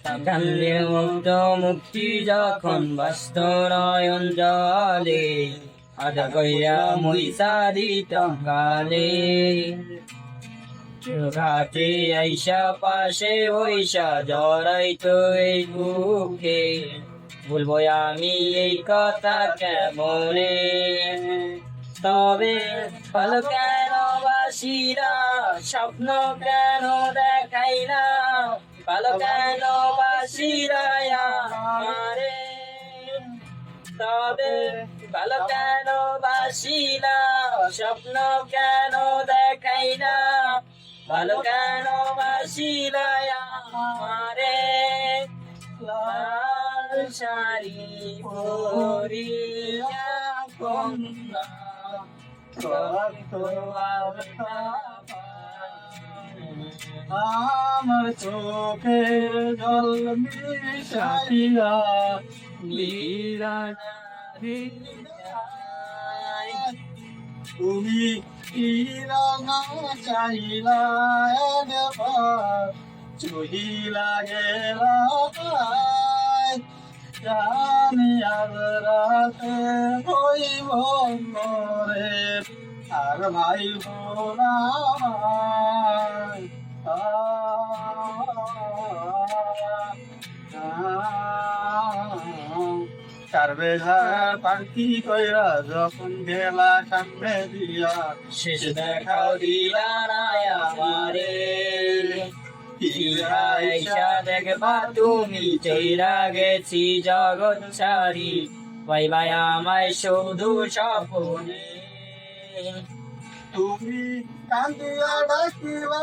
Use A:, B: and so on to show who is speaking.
A: কান্দে মুক্ত মুক্তি যখন বাস্ত নয়ন জলে আদা কইয়া মুইসা দিতাম কালে ঘাটে আইসা পাশে বৈশা জড়াইতো এই বুকে বলবো আমি এই কথা কেমনে তবে ভালো কেন বাসিরা স্বপ্ন কেন দেখাই না ভালো কেন বাসিরা আমারে তবে ভালো কেন বাসিরা স্বপ্ন কেন দেখাই না ভালো কেন বাসিরা আমারে লাল শাড়ি পরিয়া কন্যা
B: আমার চোখের জল মিশাইয়া তুমি কি রঙা চাইলা একবার চহিলা গেলা জানি আর রাতে হইব মরে আর ভাই বোনা চারবেলা পাখি কইরা যখন গেলা সামনে দিয়া
A: শেষ দেখাও দিলা না আমারে আইসা দেখবা তুমি চইরা গেছি জগৎ ছাড়ি পাইবাই আমায় শুধু স্বপ্নে
B: তুমি কান্দিয়া ডাকিলা